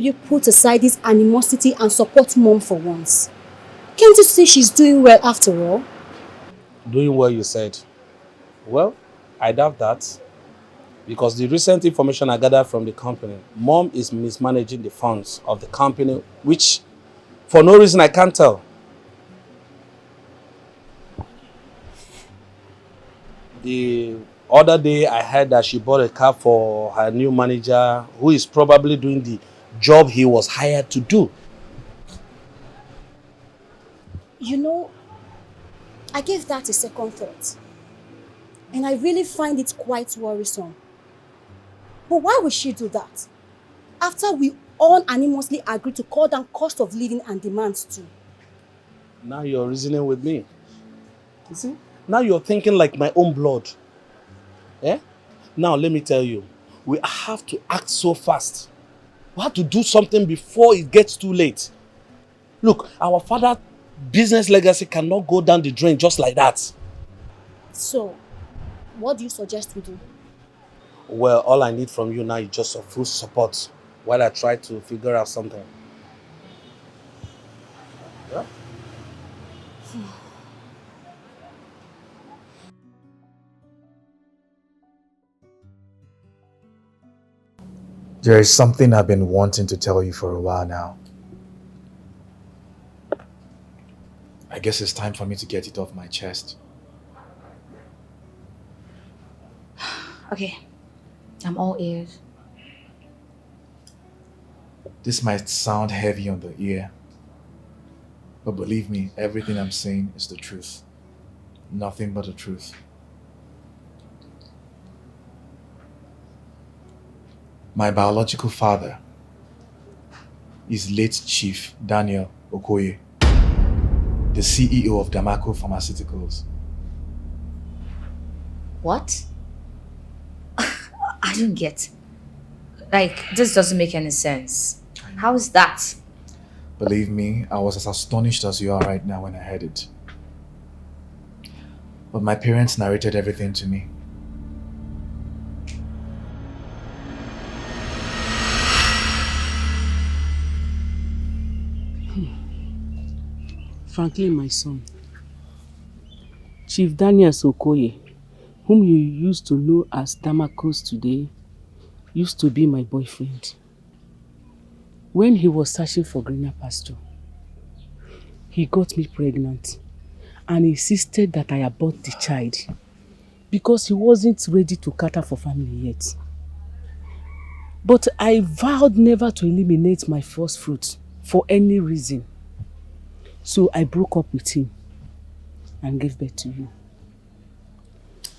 you put aside this animosity and support Mom for once? Can't you see she's doing well after all? Doing well, you said. Well, I doubt that. Because the recent information I gathered from the company, Mom is mismanaging the funds of the company, which for no reason I can't tell. The other day I heard that she bought a car for her new manager, who is probably doing the job he was hired to do. You know, I gave that a second thought. And I really find it quite worrisome. But why would she do that? After we unanimously agreed to cut down cost of living and demands too. Now you're reasoning with me. You see? Now you're thinking like my own blood. Eh? Now let me tell you, we have to act so fast. We have to do something before it gets too late. Look, our father's business legacy cannot go down the drain just like that. So, what do you suggest we do? Well, all I need from you now is just a full support while I try to figure out something. Yeah? There is something I've been wanting to tell you for a while now. I guess it's time for me to get it off my chest. Okay, I'm all ears. This might sound heavy on the ear, but believe me, everything I'm saying is the truth. Nothing but the truth. My biological father is late Chief Daniel Okoye, the CEO of Damaco Pharmaceuticals. What? I don't get. Like, this doesn't make any sense. How is that? Believe me, I was as astonished as you are right now when I heard it. But my parents narrated everything to me. Frankly, my son, Chief Daniel Okoye, whom you used to know as Damaco'S today, used to be my boyfriend. When he was searching for greener pasture, he got me pregnant and insisted that I abort the child because he wasn't ready to cater for family yet. But I vowed never to eliminate my first fruit for any reason. So I broke up with him and gave birth to you.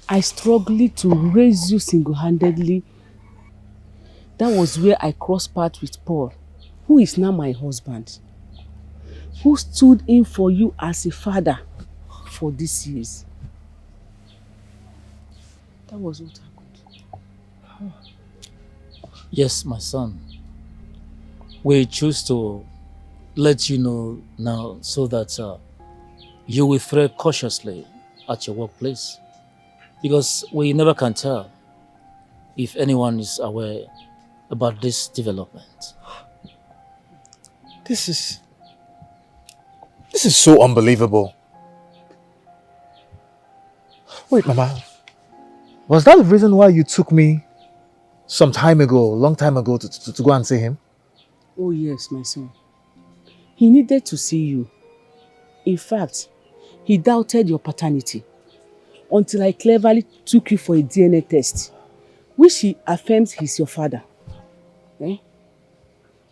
I struggled to raise you single-handedly. That was where I crossed paths with Paul, who is now my husband, who stood in for you as a father for these years. That was what happened. Yes, my son. We choose to let you know now so that you will tread cautiously at your workplace, because we never can tell if anyone is aware about this development. This is so unbelievable. Wait, Mama. Was that the reason why you took me some time ago, a long time ago, to go and see him? Oh yes, my son. He needed to see you. In fact, he doubted your paternity until I cleverly took you for a DNA test, which he affirms he's your father. Eh?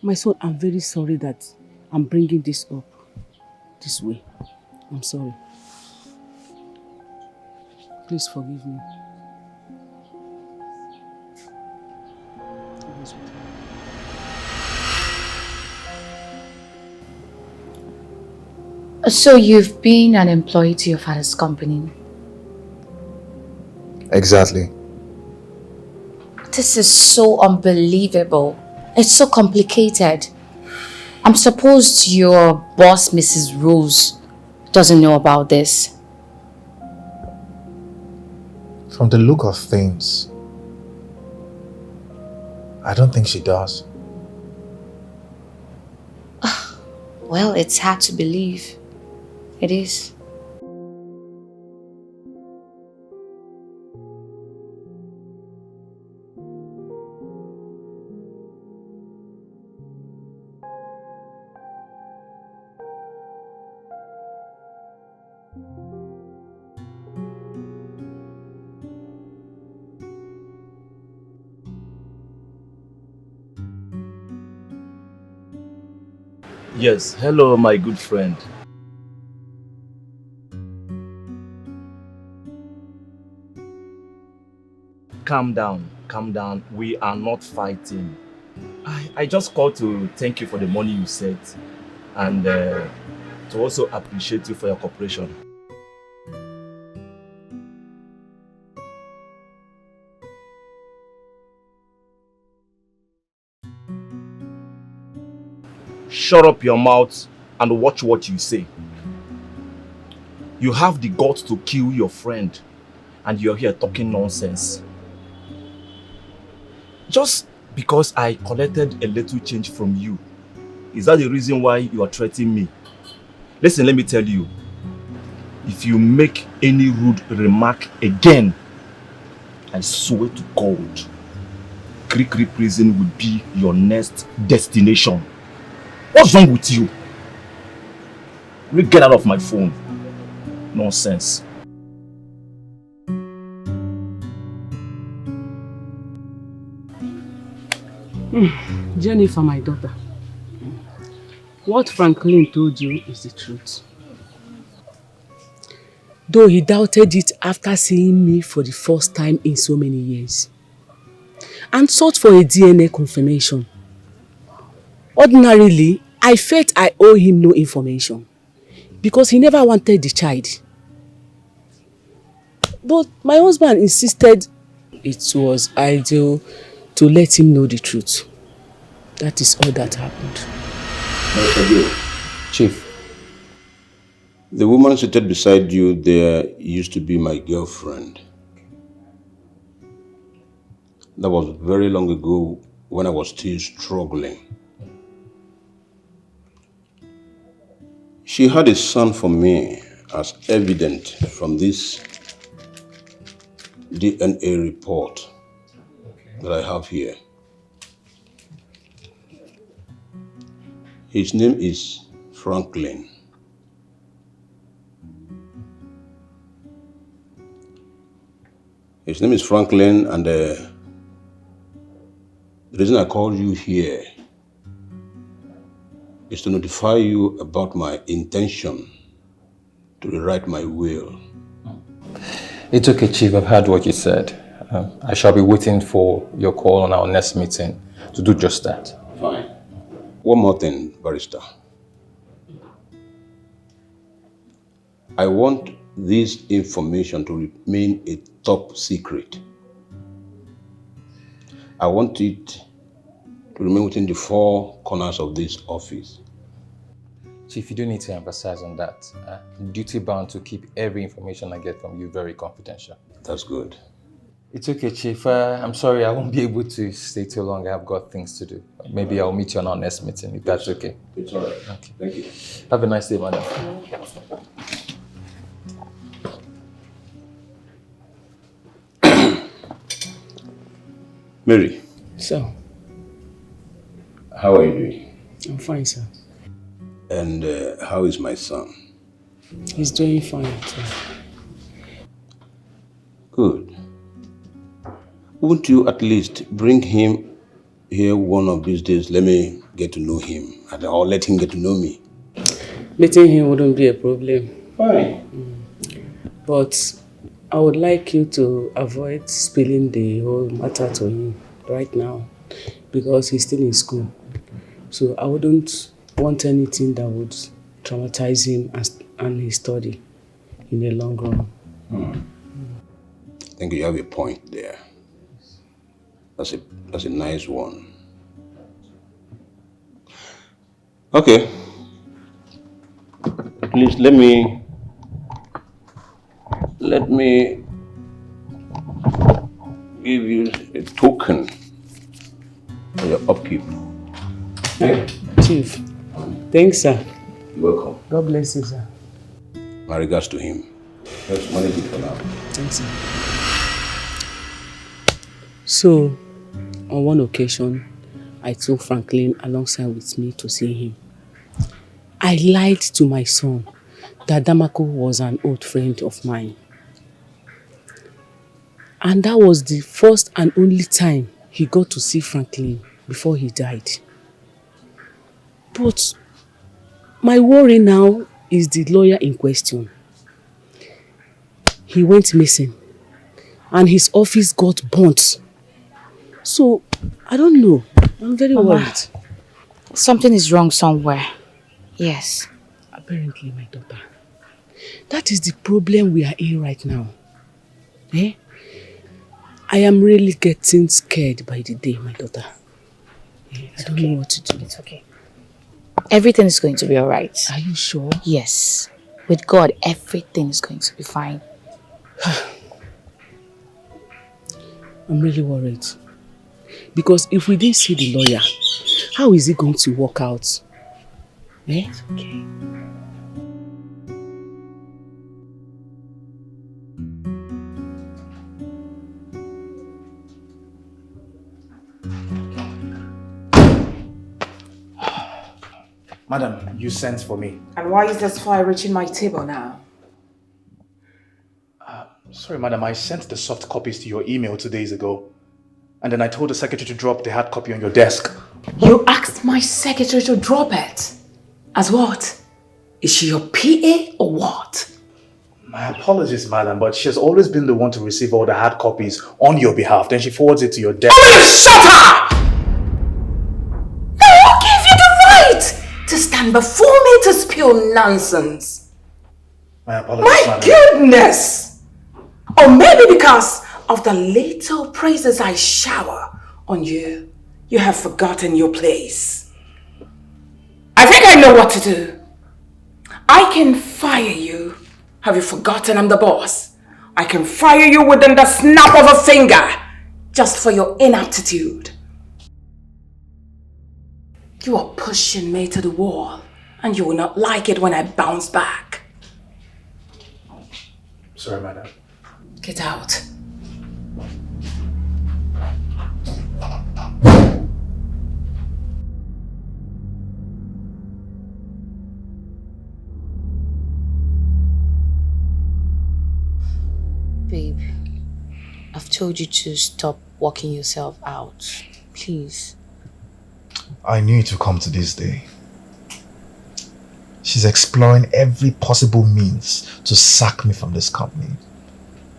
My son, I'm very sorry that I'm bringing this up this way. I'm sorry. Please forgive me. So you've been an employee to your father's company? Exactly. This is so unbelievable. It's so complicated. I'm supposed your boss, Mrs. Rose, doesn't know about this. From the look of things, I don't think she does. Well, it's hard to believe. It is. Yes, hello, my good friend. Calm down, calm down. We are not fighting. I just called to thank you for the money you sent and to also appreciate you for your cooperation. Shut up your mouth and watch what you say. You have the guts to kill your friend and you're here talking nonsense. Just because I collected a little change from you, is that the reason why you are threatening me? Listen, let me tell you. If you make any rude remark again, I swear to God, Krikri prison will be your next destination. What's wrong with you? Will you get out of my phone? Nonsense. Jennifer, my daughter, what Franklin told you is the truth. Though he doubted it after seeing me for the first time in so many years and sought for a DNA confirmation. Ordinarily, I felt I owe him no information because he never wanted the child. But my husband insisted it was ideal to let him know the truth. That is all that happened. Chief, the woman seated beside you there used to be my girlfriend. That was very long ago when I was still struggling. She had a son for me, as evident from this DNA report that I have here. His name is Franklin. His name is Franklin, and the reason I called you here is to notify you about my intention to rewrite my will. It's okay, Chief. I've heard what you said. I shall be waiting for your call on our next meeting to do just that. Fine. One more thing, Barrister. I want this information to remain a top secret. I want it to remain within the four corners of this office. Chief, you do need to emphasize on that. I'm duty bound to keep every information I get from you very confidential. That's good. It's okay, Chief. I'm sorry I won't be able to stay too long. I've got things to do. Maybe I'll meet you on our next meeting, if that's okay. It's all right. Okay. Thank you. Have a nice day, madam. Mary. So, How are you doing? I'm fine, sir. And how is my son? He's doing fine, sir. Good. Won't you at least bring him here one of these days? Let me get to know him, or let him get to know me. Meeting him wouldn't be a problem. Fine. But I would like you to avoid spilling the whole matter to him right now because he's still in school. So I wouldn't want anything that would traumatize him and his study in the long run. I think you have a point there. That's a nice one. Okay. Please let me give you a token for your upkeep. Okay? Chief, thanks, sir. You're welcome. God bless you, sir. My regards to him. Let's manage it for now. Thanks, sir. So, on one occasion, I took Franklin alongside with me to see him. I lied to my son that Damaco was an old friend of mine. And that was the first and only time he got to see Franklin before he died. But my worry now is the lawyer in question. He went missing and his office got burnt. So, I don't know. I'm very worried. Something is wrong somewhere. Yes. Apparently, my daughter. That is the problem we are in right now. Eh? I am really getting scared by the day, my daughter. I don't know what to do. It's okay. Everything is going to be alright. Are you sure? Yes. With God, everything is going to be fine. I'm really worried. Because if we didn't see the lawyer, how is it going to work out? Eh? It's okay. Madam, you sent for me. And why is this file reaching my table now? Sorry, madam, I sent the soft copies to your email 2 days ago. And then I told the secretary to drop the hard copy on your desk. You asked my secretary to drop it? As what? Is she your PA or what? My apologies, madam, but she has always been the one to receive all the hard copies on your behalf. Then she forwards it to your desk. Oh, shut up! Who gave you the right to stand before me to spew nonsense? My apologies, madam. Goodness! Or maybe because of the little praises I shower on you, you have forgotten your place. I think I know what to do. I can fire you. Have you forgotten I'm the boss? I can fire you within the snap of a finger just for your inaptitude. You are pushing me to the wall and you will not like it when I bounce back. Sorry, madam. Get out. Babe, I've told you to stop walking yourself out. Please. I knew it would come to this day. She's exploring every possible means to sack me from this company.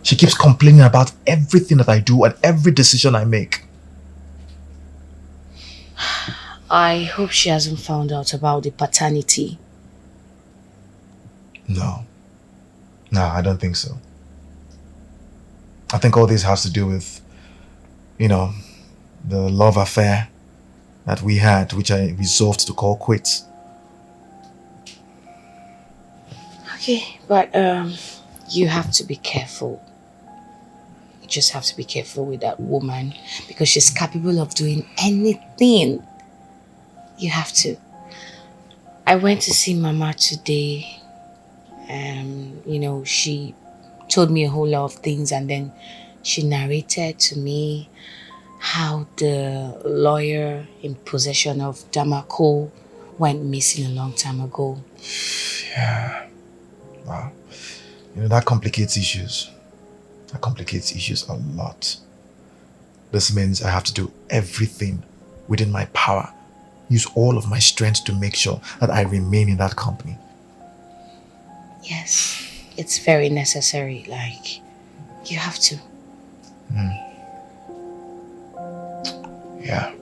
She keeps complaining about everything that I do and every decision I make. I hope she hasn't found out about the paternity. No, I don't think so. I think all this has to do with, the love affair that we had, which I resolved to call quits. Okay, but you have to be careful. You just have to be careful with that woman because she's capable of doing anything. You have to. I went to see Mama today. She told me a whole lot of things and then she narrated to me how the lawyer in possession of Damaco went missing a long time ago. Yeah. Wow. That complicates issues. That complicates issues a lot. This means I have to do everything within my power. Use all of my strength to make sure that I remain in that company. Yes, it's very necessary. You have to. Yeah.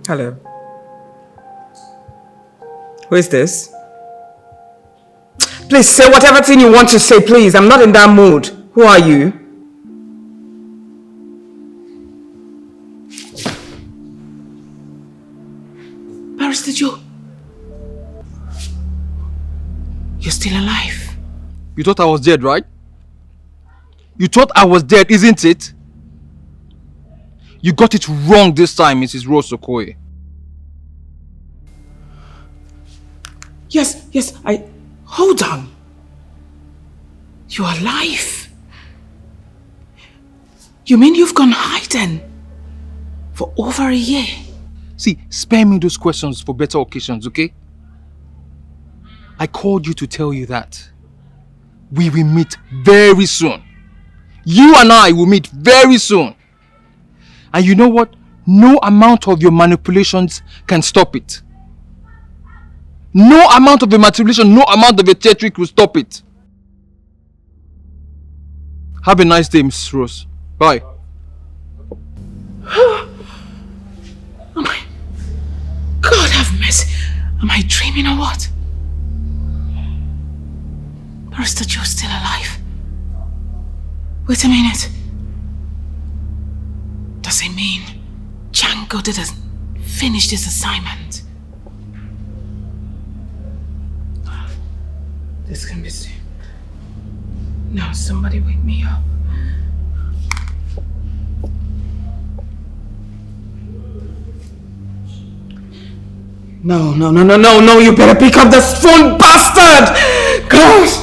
Hello. Who is this? Please say whatever thing you want to say, please. I'm not in that mood. Who are you? Barrister Joe. You're still alive. You thought I was dead, right? You thought I was dead, isn't it? You got it wrong this time, Mrs. Rose Okoye. Yes, Hold on. You're alive? You mean you've gone hiding for over a year? See, spare me those questions for better occasions, okay? I called you to tell you that we will meet very soon. You and I will meet very soon. And you know what? No amount of your manipulations can stop it. No amount of your manipulation, no amount of your trick will stop it. Have a nice day, Mrs. Rose. Bye. Oh my God, have mercy. Am I dreaming or what? Barrister Joe's still alive. Wait a minute. Does it mean Django didn't finish this assignment? This can be seen. No, somebody wake me up. No, you better pick up this phone, bastard! Gosh!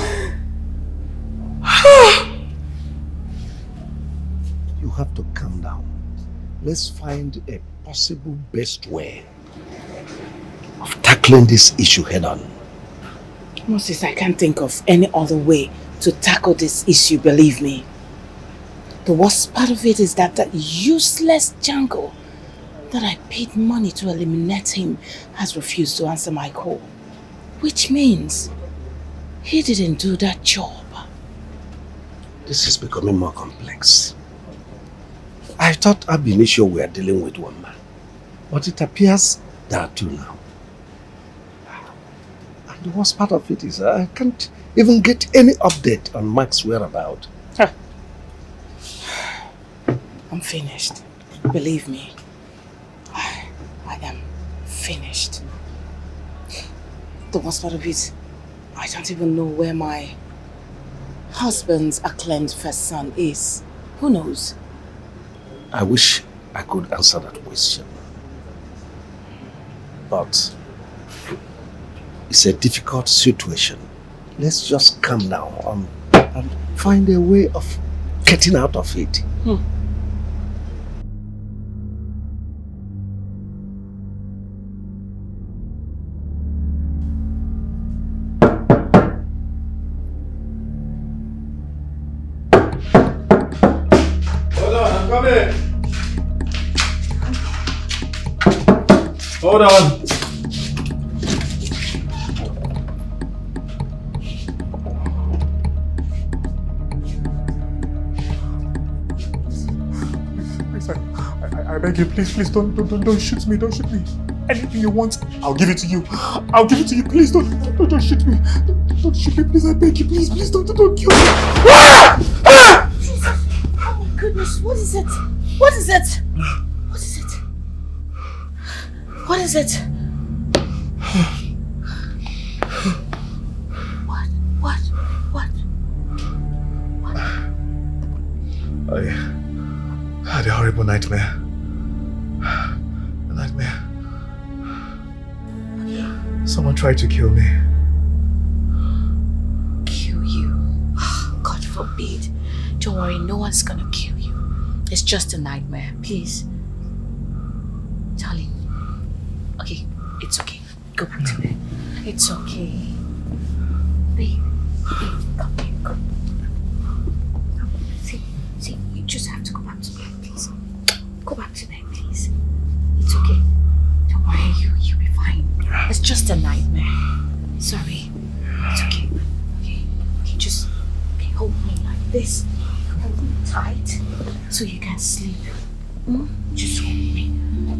You have to calm down. Let's find a possible best way of tackling this issue head on. Moses, I can't think of any other way to tackle this issue, believe me. The worst part of it is that that useless Django that I paid money to eliminate him has refused to answer my call. Which means he didn't do that job. This is becoming more complex. I thought ab initio we are dealing with one man, but it appears there are two now. And the worst part of it is I can't even get any update on Mark's whereabouts. I'm finished. Believe me. I am finished. The worst part of it, I don't even know where my husband's acclaimed first son is. Who knows? I wish I could answer that question. But it's a difficult situation. Let's just calm down and find a way of getting out of it. Hold on. I beg you, please, don't shoot me, don't shoot me. Anything you want, I'll give it to you. I'll give it to you, please, don't shoot me. Don't shoot me, please, I beg you, please, don't kill me. Jesus. Oh my goodness, what is it? What is it? What is it? What is it? What? I had a horrible nightmare. A nightmare. Someone tried to kill me. Kill you? God forbid. Don't worry, no one's gonna kill you. It's just a nightmare, please. Darling. Okay, it's okay. Go back to bed. It's okay. Babe, come here, come. See, you just have to go back to bed, please. Go back to bed, please. It's okay. Don't worry, you'll be fine. It's just a nightmare. Sorry. It's okay. Okay, just hold me like this. Hold me tight so you can sleep. Just hold me.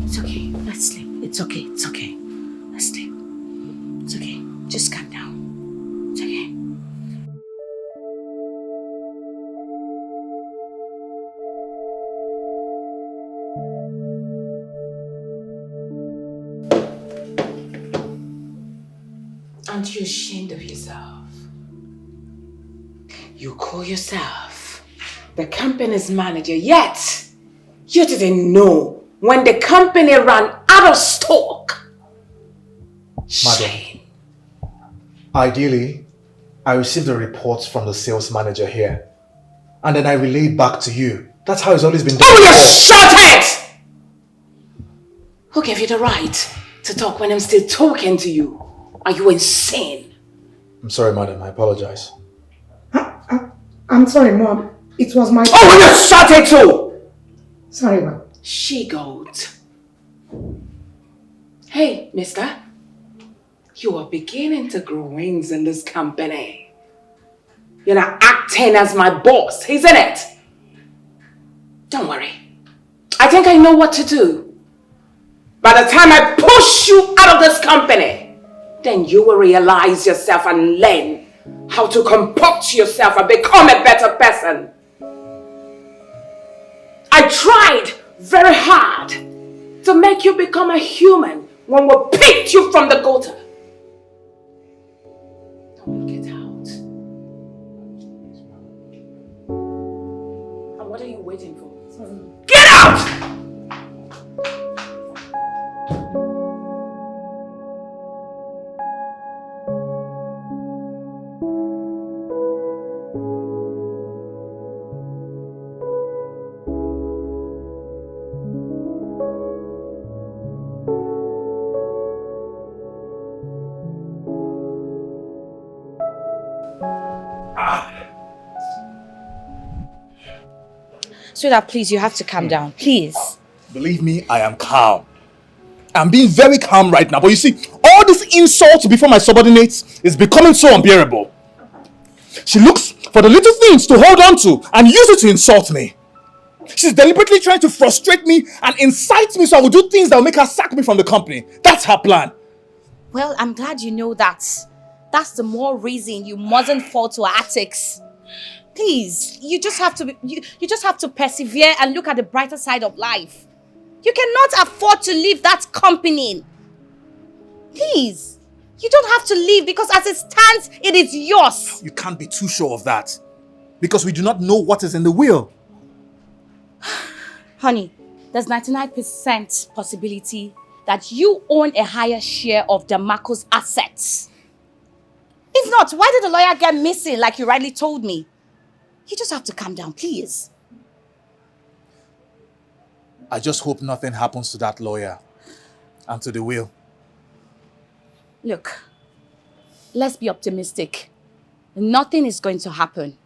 It's okay. Let's sleep. It's okay, it's okay. Let's sleep. It's okay. Just calm down. It's okay. Aren't you ashamed of yourself? You call yourself the company's manager, yet you didn't know when the company ran out of stock. Madam, ideally, I received the reports from the sales manager here, and then I relayed back to you. That's how it's always been done. Oh, you shut it! Who gave you the right to talk when I'm still talking to you? Are you insane? I'm sorry, madam. I apologize. I'm sorry, Mom. It was my... Oh, you shut it too! Sorry, Mom. She-goat. Hey, mister. You are beginning to grow wings in this company. You're not acting as my boss, isn't it? Don't worry. I think I know what to do. By the time I push you out of this company, then you will realize yourself and learn how to comport yourself and become a better person. I tried very hard to make you become a human when we picked you from the gutter. Don't get out. And what are you waiting for? Get out! Sweetheart, please, you have to calm down. Please. Believe me, I am calm. I'm being very calm right now. But you see, all this insult before my subordinates is becoming so unbearable. She looks for the little things to hold on to and use it to insult me. She's deliberately trying to frustrate me and incite me so I will do things that will make her sack me from the company. That's her plan. Well, I'm glad you know that. That's the more reason you mustn't fall to her antics. Please, you just have to persevere and look at the brighter side of life. You cannot afford to leave that company. Please, you don't have to leave because as it stands, it is yours. You can't be too sure of that because we do not know what is in the will. Honey, there's 99% possibility that you own a higher share of Damaco'S assets. If not, why did the lawyer get missing like you rightly told me? You just have to calm down, please. I just hope nothing happens to that lawyer and to the will. Look, let's be optimistic. Nothing is going to happen.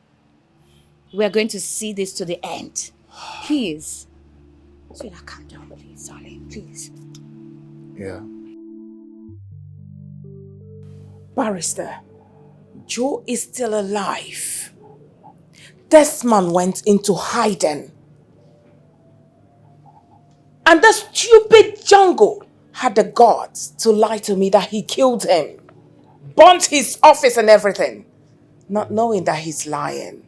We're going to see this to the end. Please. Sweetheart, calm down, please, darling, please. Yeah. Barrister, Joe is still alive. Desmond went into hiding. And the stupid Jungle had the guts to lie to me that he killed him. Burnt his office and everything. Not knowing that he's lying.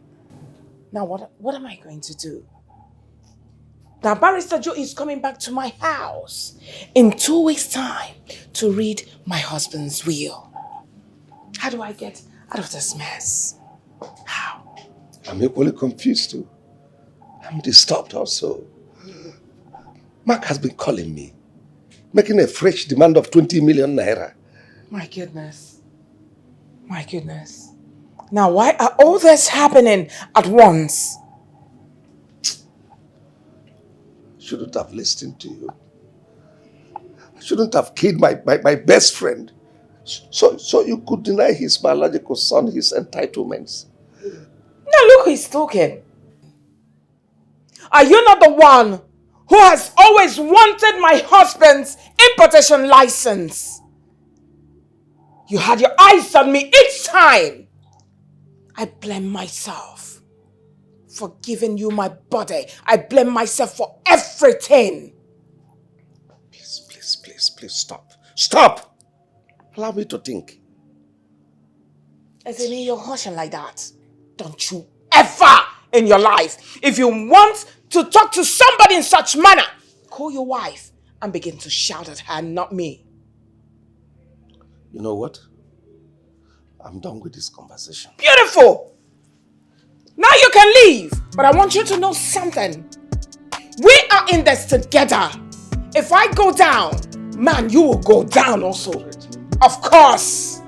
Now what am I going to do? Now Barrister Joe is coming back to my house in 2 weeks' time to read my husband's will. How do I get out of this mess? How? I'm equally confused too. I'm disturbed also. Mark has been calling me, making a fresh demand of 20 million naira. My goodness. My goodness. Now why are all this happening at once? Shouldn't have listened to you. I shouldn't have killed my best friend. So you could deny his biological son his entitlements. Now look who is talking. Are you not the one who has always wanted my husband's importation license? You had your eyes on me each time. I blame myself for giving you my body. I blame myself for everything. please stop. Stop! Allow me to think. As in you're hushing like that. Don't you ever in your life, if you want to talk to somebody in such manner, call your wife and begin to shout at her, not me. You know what? I'm done with this conversation. Beautiful! Now you can leave, but I want you to know something. We are in this together. If I go down, man, you will go down also. Of course.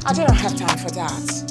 I don't have time for that.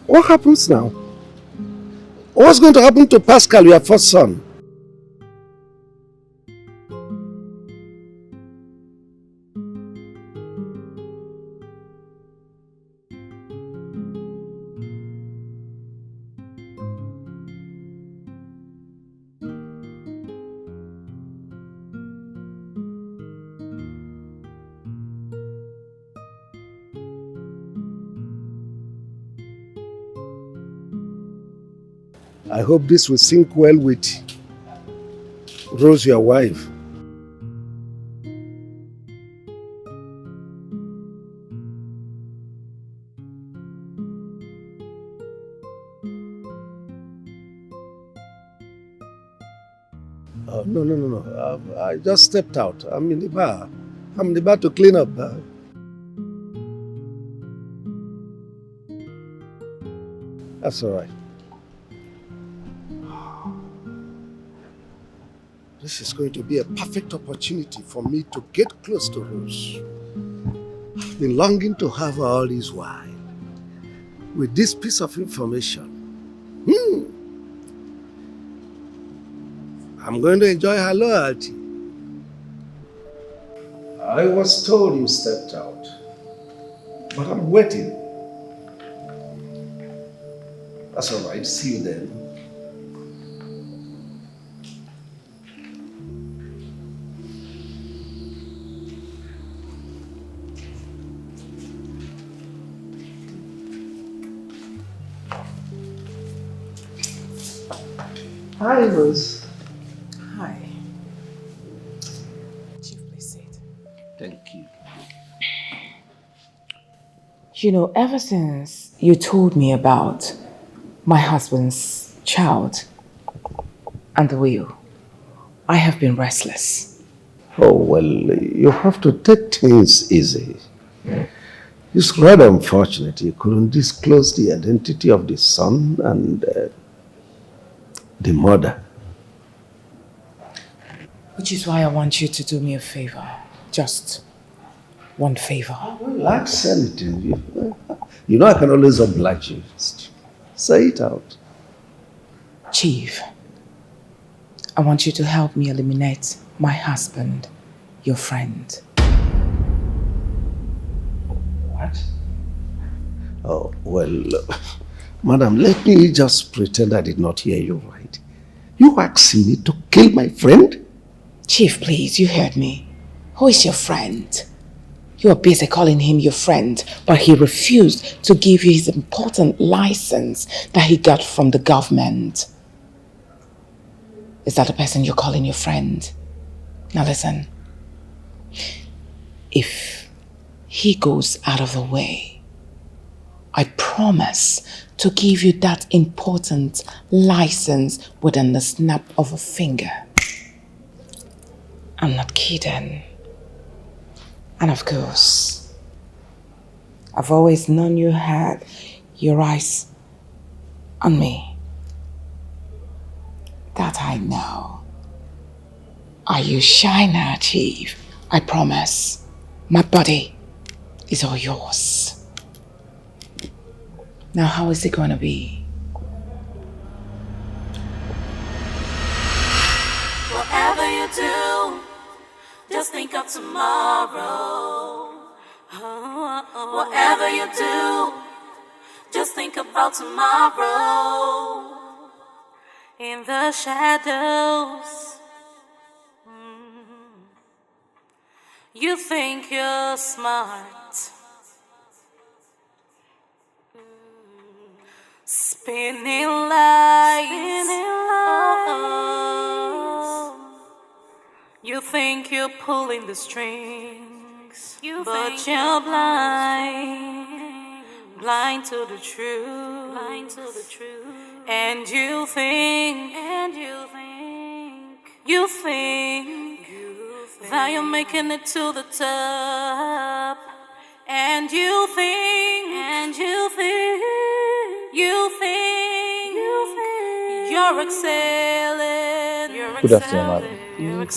What happens now? What's going to happen to Pascal, your first son? I hope this will sync well with Rose, your wife. Oh, no. I just stepped out. I'm in the bar. I'm in the bar to clean up. That's all right. This is going to be a perfect opportunity for me to get close to Rose. I've been longing to have her all this while. With this piece of information, I'm going to enjoy her loyalty. I was told you stepped out, but I'm waiting. That's all right. See you then. Hi, Rose. Hi. Chief, please sit. Thank you. You know, ever since you told me about my husband's child and the will, I have been restless. Oh, well, you have to take things easy. It's rather unfortunate you couldn't disclose the identity of the son and the mother. Which is why I want you to do me a favor. Just one favor. Well, ask anything. You know I can always oblige you. Say it out. Chief, I want you to help me eliminate my husband, your friend. What? Oh, well, madam, let me just pretend I did not hear you right. You asking me to kill my friend? Chief, please, you heard me. Who is your friend? You are busy calling him your friend, but he refused to give you his important license that he got from the government. Is that the person you're calling your friend? Now listen. If he goes out of the way, I promise to give you that important license within the snap of a finger. I'm not kidding. And of course, I've always known you had your eyes on me. That I know. Are you shy now, Chief? I promise. My body is all yours. Now, how is it going to be? Whatever you do, just think of tomorrow. Whatever you do, just think about tomorrow. In the shadows, you think you're smart, spinning lights. You think you're pulling the strings, but you're blind to the truth, and you think that you're making it to the top, and you think you're excelling. Good afternoon, madam.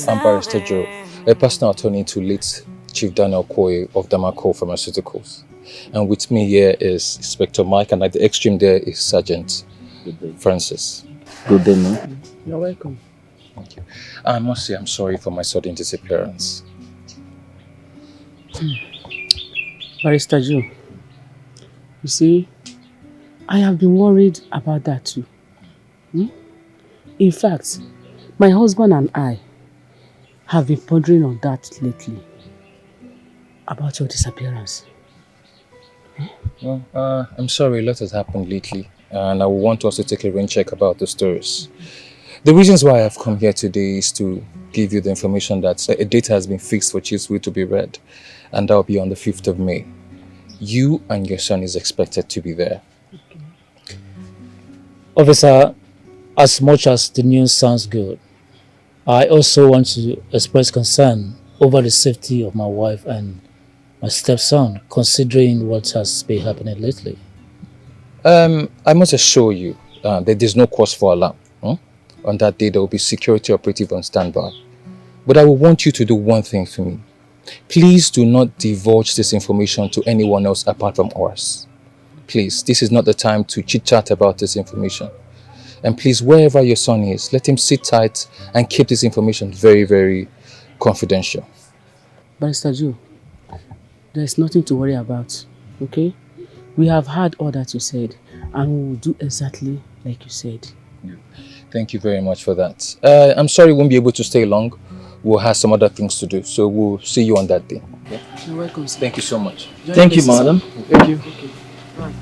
I'm Barrister Joe, a personal attorney to late Chief Daniel Koye of Damaco'S Pharmaceuticals. And with me here is Inspector Mike, and at the extreme there is Sergeant Francis. Good day, man. You're welcome. Thank you. I must say I'm sorry for my sudden disappearance. Barrister Joe, you see, I have been worried about that too. In fact, my husband and I have been pondering on that lately, about your disappearance. Well, I'm sorry, a lot has happened lately, and I want us to take a rain check about the stories. The reasons why I've come here today is to give you the information that a date has been fixed for Chief's will to be read, and that will be on the 5th of May. You and your son is expected to be there. Officer, as much as the news sounds good, I also want to express concern over the safety of my wife and my stepson, considering what has been happening lately. I must assure you that there's no cause for alarm. On that day, there will be security operative on standby. But I will want you to do one thing for me. Please do not divulge this information to anyone else apart from us. Please, this is not the time to chit-chat about this information. And please, wherever your son is, let him sit tight and keep this information very, very confidential. Barrister Joe, there's nothing to worry about, okay? We have heard all that you said, and we will do exactly like you said. Yeah. Thank you very much for that. I'm sorry we won't be able to stay long. We'll have some other things to do, so we'll see you on that day. Okay? You're welcome, sir. Thank you so much. Thank you, madam. Thank you. Okay. Bye.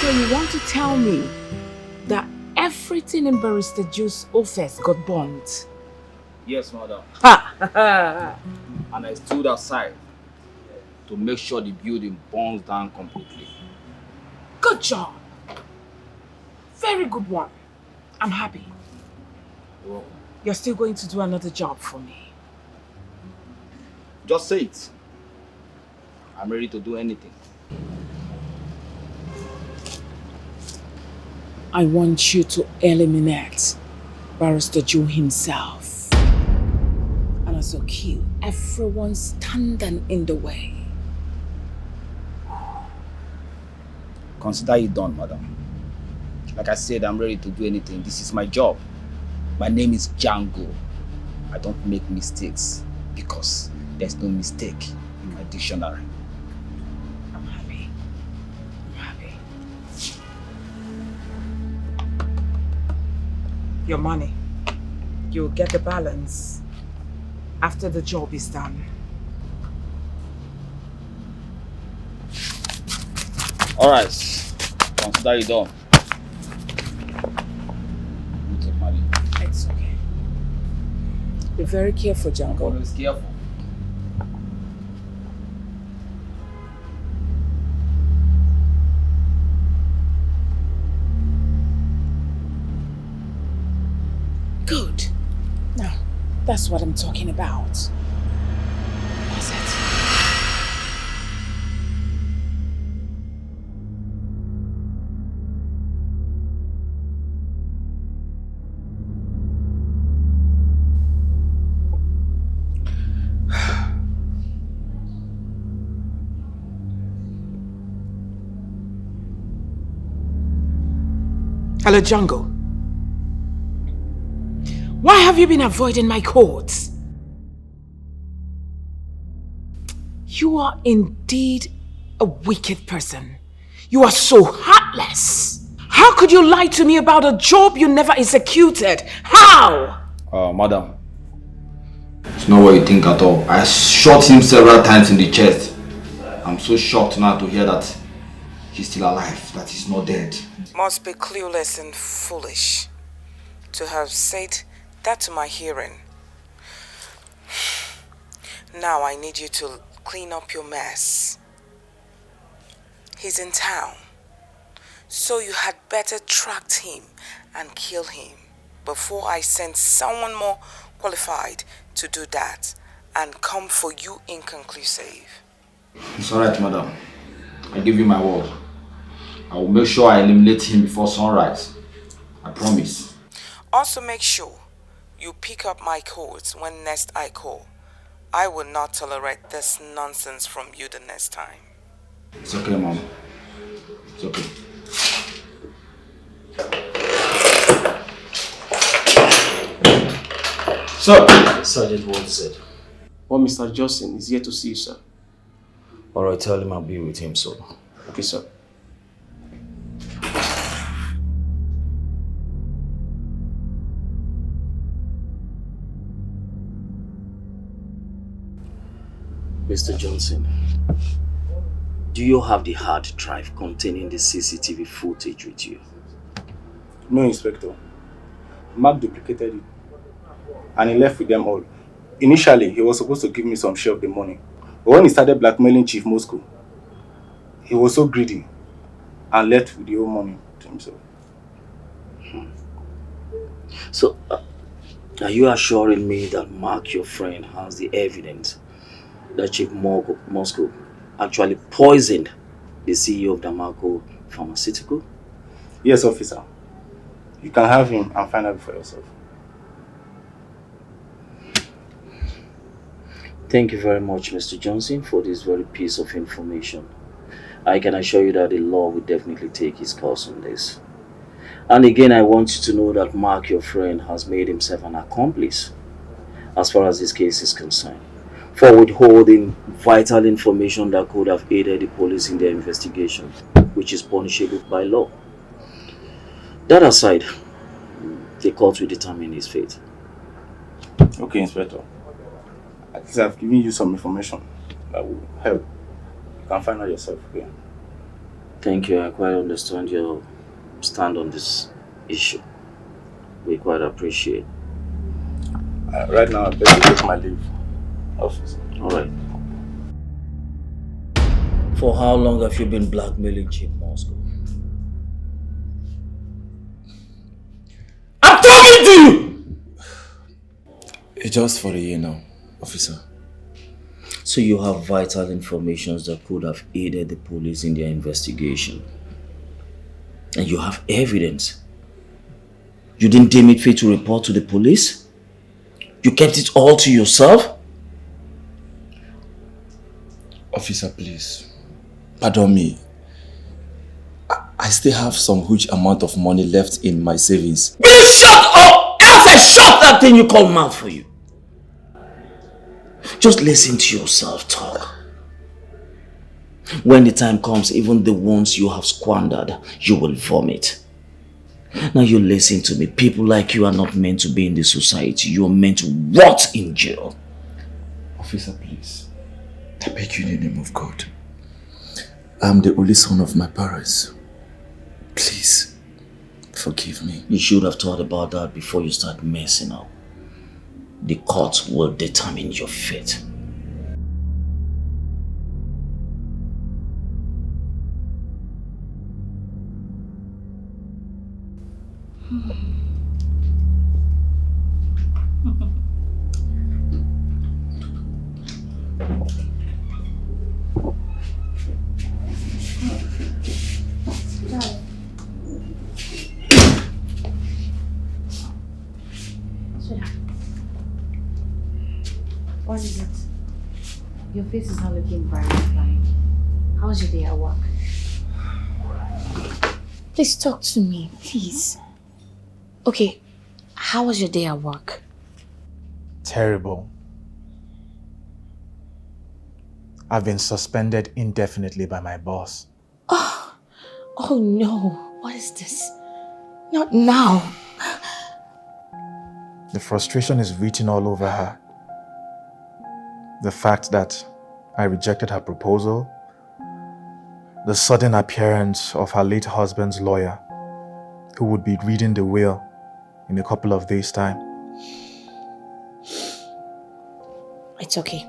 So you want to tell me that everything in Barrister Joe's office got burnt? Yes, madam. Ha! And I stood aside to make sure the building burns down completely. Good job. Very good one. I'm happy. You're welcome. You're still going to do another job for me. Just say it. I'm ready to do anything. I want you to eliminate Barrister Joe himself and also kill everyone standing in the way. Consider it done, madam. Like I said, I'm ready to do anything. This is my job. My name is Django. I don't make mistakes because there's no mistake in my dictionary. I'm happy. I'm happy. Your money. You'll get the balance after the job is done. Alright. Consider it done. okay, Mali. It's okay. Be very careful, Jungle. Always careful. Good. Now, that's what I'm talking about. That's it. Hello, Jungle. Why have you been avoiding my calls? You are indeed a wicked person. You are so heartless. How could you lie to me about a job you never executed? How? Madam. It's not what you think at all. I shot him several times in the chest. I'm so shocked now to hear that he's still alive, that he's not dead. Must be clueless and foolish to have said that to my hearing. Now I need you to clean up your mess. He's in town, so you had better track him and kill him before I send someone more qualified to do that and come for you inconclusive. It's alright, madam. I give you my word. I will make sure I eliminate him before sunrise. I promise. Also make sure you pick up my calls when next I call. I will not tolerate this nonsense from you the next time. It's okay, mom. It's okay. Sir! Sergeant Ward said. Well, Mr. Johnson is here to see you, sir. Alright, tell him I'll be with him soon. Okay, sir. Mr. Johnson, do you have the hard drive containing the CCTV footage with you? No, Inspector. Mark duplicated it. And he left with them all. Initially, he was supposed to give me some share of the money. But when he started blackmailing Chief Moscow, he was so greedy and left with the whole money to himself. So, are you assuring me that Mark, your friend, has the evidence that Chief Moscow actually poisoned the CEO of Damaco Pharmaceutical? Yes, officer. You can have him and find out for yourself. Thank you very much, Mr. Johnson, for this very piece of information. I can assure you that the law will definitely take its course on this. And again, I want you to know that Mark, your friend, has made himself an accomplice as far as this case is concerned, for withholding vital information that could have aided the police in their investigation, which is punishable by law. That aside, the court will determine his fate. Okay, Inspector. At least I've given you some information that will help. You can find out yourself. Okay? Thank you. I quite understand your stand on this issue. We quite appreciate. Right now, I better take my leave. Officer. All right. For how long have you been blackmailing Chief Moscow? I'm talking to you! It's just for a year now, officer. So you have vital information that could have aided the police in their investigation. And you have evidence. You didn't deem it fit to report to the police? You kept it all to yourself? Officer, please. Pardon me. I still have some huge amount of money left in my savings. Will you shut up? Else I shut that thing you call mouth for you. Just listen to yourself talk. When the time comes, even the ones you have squandered, you will vomit. Now you listen to me. People like you are not meant to be in this society. You are meant to rot in jail. Officer, please. I beg you in the name of God. I'm the only son of my parents. Please, Forgive me. You should have thought about that before you start messing up. The court will determine your fate. What is it? Your face is not looking very fine. How's your day at work? Please talk to me, please. Okay, how was your day at work? Terrible. I've been suspended indefinitely by my boss. Oh no, what is this? Not now. The frustration is written all over her. The fact that I rejected her proposal, the sudden appearance of her late husband's lawyer, who would be reading the will in a couple of days' time. It's okay.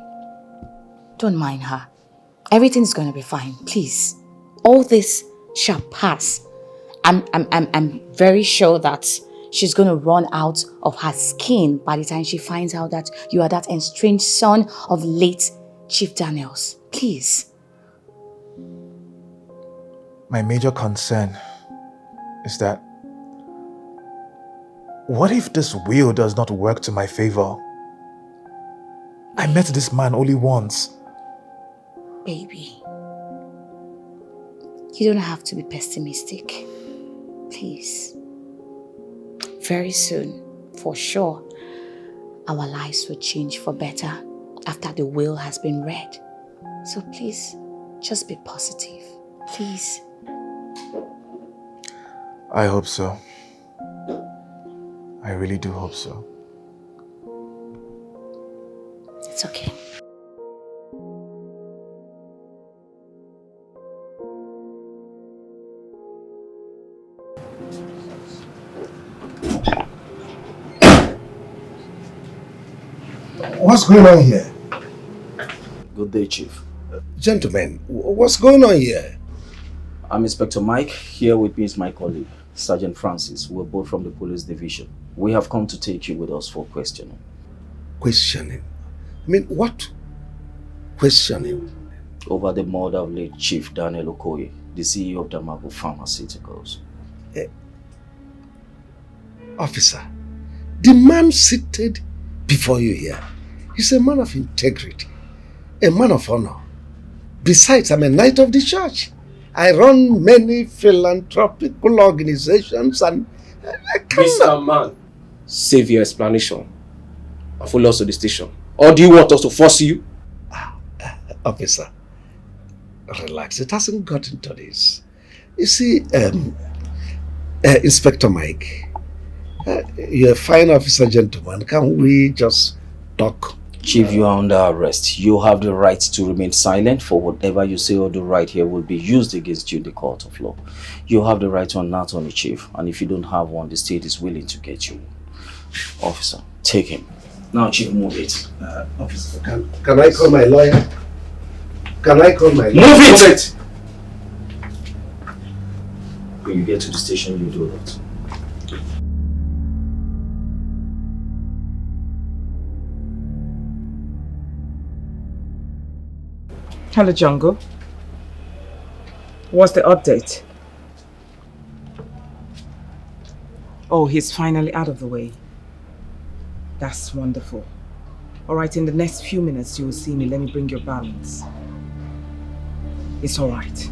Don't mind her. Everything's gonna be fine, please. All this shall pass. I'm very sure that she's gonna run out of her skin by the time she finds out that you are that estranged son of late Chief Daniels. Please. My major concern is that what if this will does not work to my favor? I met this man only once. Baby, you don't have to be pessimistic. Please. Very soon, for sure, our lives will change for better after the will has been read. So please, just be positive. Please. I hope so. I really do hope so. It's okay. What's going on here? Good day, Chief. Gentlemen, what's going on here? I'm Inspector Mike. Here with me is my colleague, Sergeant Francis. We're both from the police division. We have come to take you with us for questioning. Questioning? I mean, what questioning? Over the murder of late Chief Daniel Okoye, the CEO of Damaco Pharmaceuticals. Officer, the man seated before you here is a man of integrity, a man of honor. Besides, I'm a knight of the church. I run many philanthropical organizations and I cannot... Mr. Man, save your explanation and follow us to the station. Or do you want us to force you? Officer, relax. It hasn't gotten to this. You see, Inspector Mike, you're a fine officer, gentleman. Can we just talk? Chief, you are under arrest. You have the right to remain silent, for whatever you say or do right here will be used against you in the court of law. You have the right to an attorney, Chief, and if you don't have one, the state is willing to get you. Officer, take him. Now, Chief, move it. Officer, can I call my lawyer? Can I call my lawyer? Move it! When you get to the station, you do that. Hello, Jungle. What's the update? Oh, he's finally out of the way. That's wonderful. All right, in the next few minutes, you will see me. Let me bring your balance. It's all right.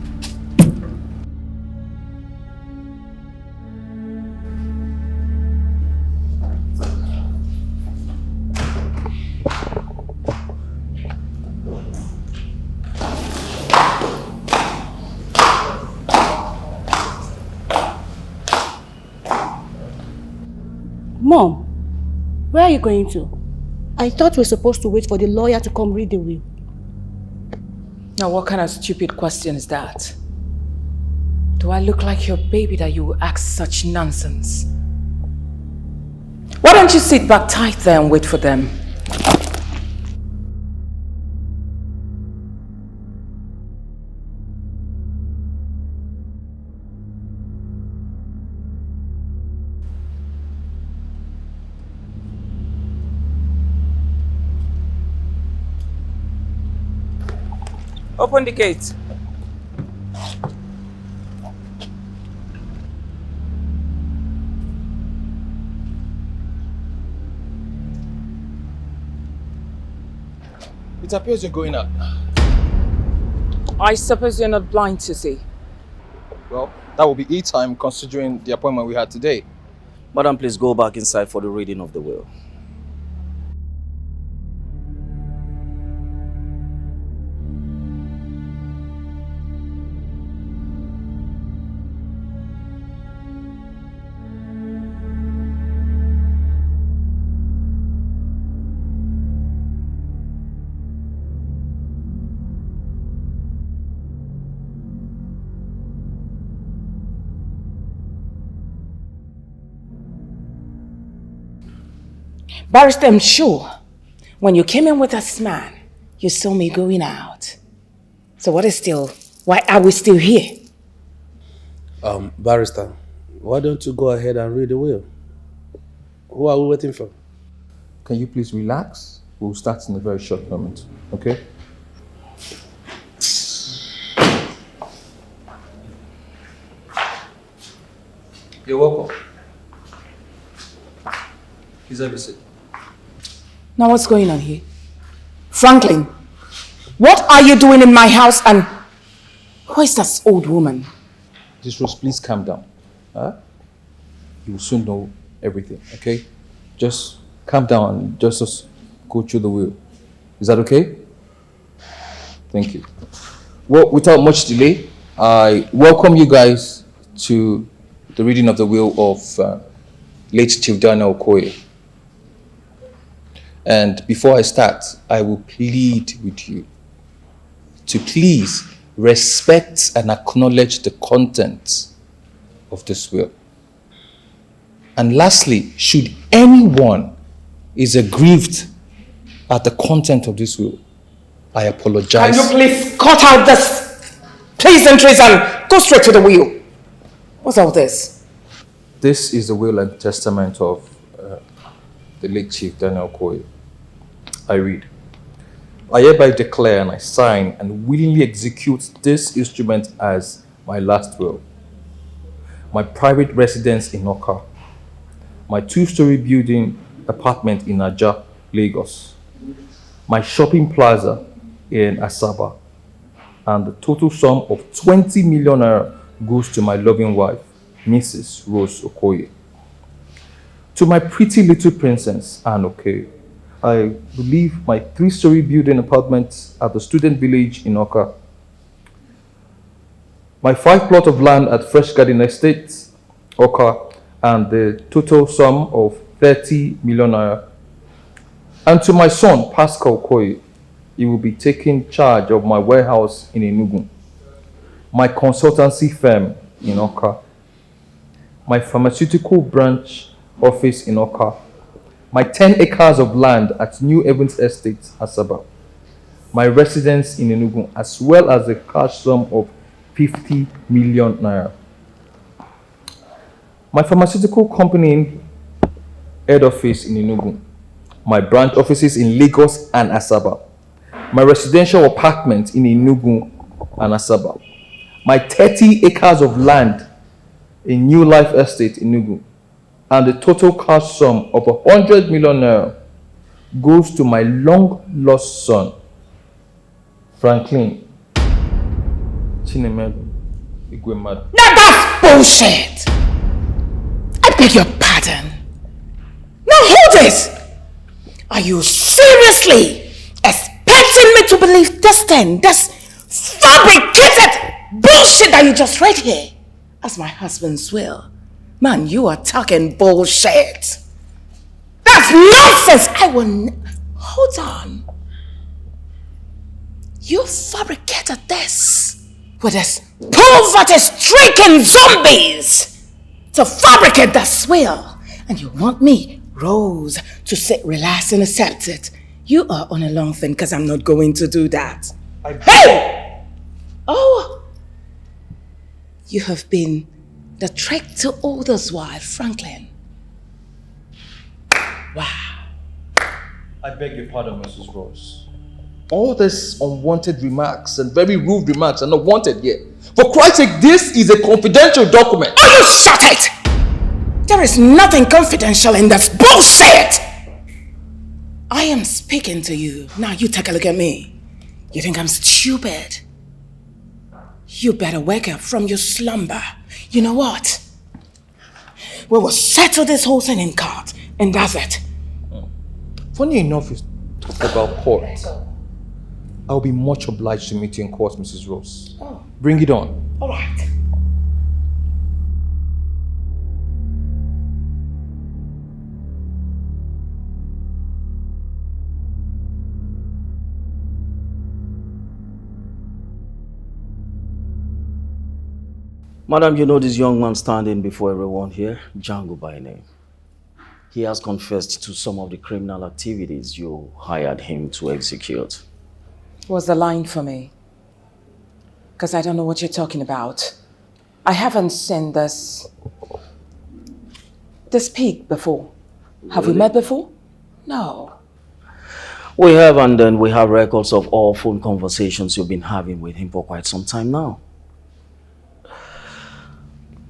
Mom, where are you going to? I thought we were supposed to wait for the lawyer to come read the will. Now, what kind of stupid question is that? Do I look like your baby that you will ask such nonsense? Why don't you sit back tight there and wait for them? Open the gate. It appears you're going out. I suppose you're not blind to see. Well, that will be E-time considering the appointment we had today. Madam, please go back inside for the reading of the will. Barrister, I'm sure when you came in with this man, you saw me going out. So why are we still here? Barrister, why don't you go ahead and read the will? Who are we waiting for? Can you please relax? We'll start in a very short moment, okay? You're welcome. Please have a seat. Now what's going on here? Franklin, what are you doing in my house and who is this old woman? This Rose, please calm down. Huh? You will soon know everything, okay? Just calm down and just go through the will. Is that okay? Thank you. Well, without much delay, I welcome you guys to the reading of the will of late Chief Daniel Okoye. And before I start, I will plead with you to please respect and acknowledge the contents of this will. And lastly, should anyone is aggrieved at the content of this will, I apologize. Can you please cut out this pleasantries and go straight to the will? What's all this? This is the will and testament of the late Chief Daniel Okoye. I read, I hereby declare and I sign and willingly execute this instrument as my last will. My private residence in Oka, my 2-story building apartment in Aja, Lagos, my shopping plaza in Asaba, and the total sum of 20 million naira goes to my loving wife, Mrs. Rose Okoye. To my pretty little princess, Anne Okoye, I believe my 3-story building apartment at the student village in Oka, my 5 plot of land at Fresh Garden Estate, Oka, and the total sum of 30 million naira. And to my son, Pascal Okoye, he will be taking charge of my warehouse in Enugu, my consultancy firm in Oka, my pharmaceutical branch office in Oka, my 10 acres of land at New Evans Estate, Asaba, my residence in Enugu, as well as a cash sum of 50 million naira. My pharmaceutical company head office in Enugu, my branch offices in Lagos and Asaba, my residential apartment in Enugu and Asaba, my 30 acres of land in New Life Estate in Enugu, and the total cash sum of 100 million naira goes to my long-lost son, Franklin Chinemedu Igwemadu. Now that's bullshit! I beg your pardon. Now hold it! Are you seriously expecting me to believe this thing, this fabricated bullshit that you just read here as my husband's will? Man, you are talking bullshit. That's nonsense! Hold on. You fabricated this. with his poverty-stricken zombies to fabricate that swill. And you want me, Rose, to sit, relax, and accept it. You are on a long thing because I'm not going to do that. Hey! Oh! You have been the trick to all this while, Franklin. Wow. I beg your pardon, Mrs. Rose. All these unwanted remarks and very rude remarks are not wanted here. For Christ's sake, this is a confidential document. Oh, you shut it! There is nothing confidential in this bullshit! I am speaking to you. Now you take a look at me. You think I'm stupid? You better wake up from your slumber. You know what? We will settle this whole thing in court, and that's it. Funny enough, you talk about court. I'll be much obliged to meet you in court, Mrs. Rose. Oh. Bring it on. All right. Madam, you know this young man standing before everyone here, Django by name. He has confessed to some of the criminal activities you hired him to execute. What's the line for me? Because I don't know what you're talking about. I haven't seen this pig before. Have we met before? No. We have, and then we have records of all phone conversations you've been having with him for quite some time now.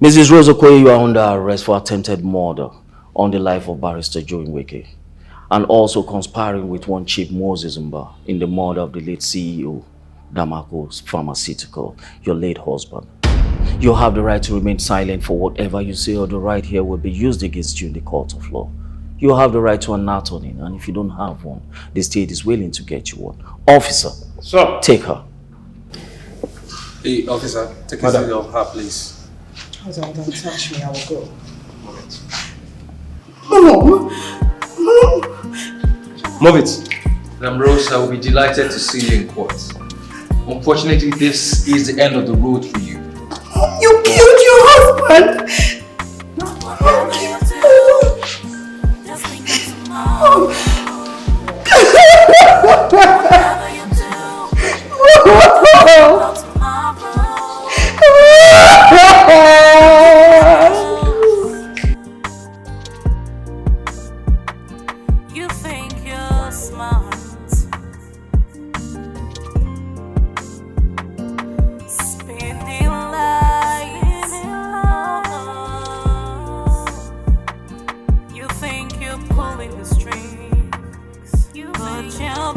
Mrs. Rose Okoye, you are under arrest for attempted murder on the life of Barrister Joe Nyeche, and also conspiring with one Chief Moses Mba in the murder of the late CEO, Damaco'S Pharmaceutical, your late husband. You have the right to remain silent for whatever you say, or the right here will be used against you in the court of law. You have the right to an attorney, and if you don't have one, the state is willing to get you one. Officer, sir, take her. Hey, officer, take a seat of her, please. Don't touch me, I will go. Mom! Move it. Madam Rose, I will be delighted to see you in court. Unfortunately, this is the end of the road for you. You killed your husband! You think you're smart, spinning lies. You think you're pulling the strings, but you're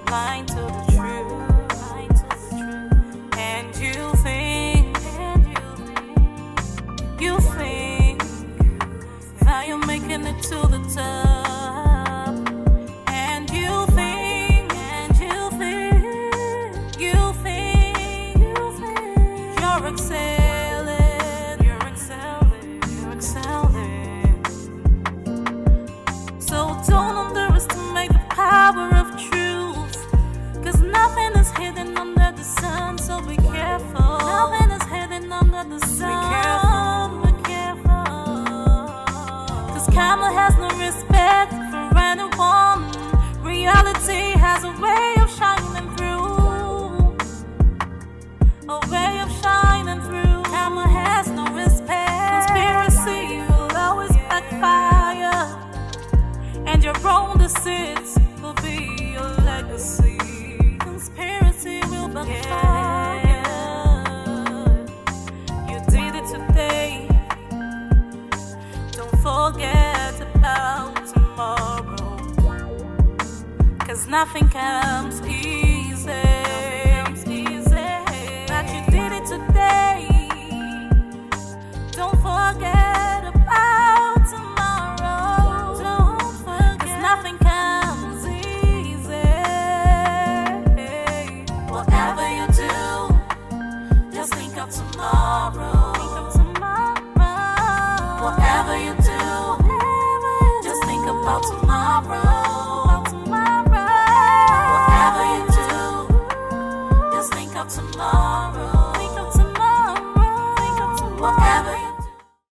blind to the truth. And you think that you're making it to the top. And you think you're excelling. So don't underestimate the power of truth, 'cause nothing is hidden under the sun, so be careful. Nothing is hidden under the sun. Be careful. 'Cause karma has no respect for anyone. Reality has a way of shining through. A way of shining through. Karma has no respect. Conspiracy will always backfire, and your own deceits will be your legacy. Conspiracy will backfire. You did it today. Don't forget about tomorrow, 'cause nothing comes easy. But you did it today. Don't forget about tomorrow. Don't forget. 'Cause nothing comes easy. Whatever you do, just think of tomorrow. Whatever you do.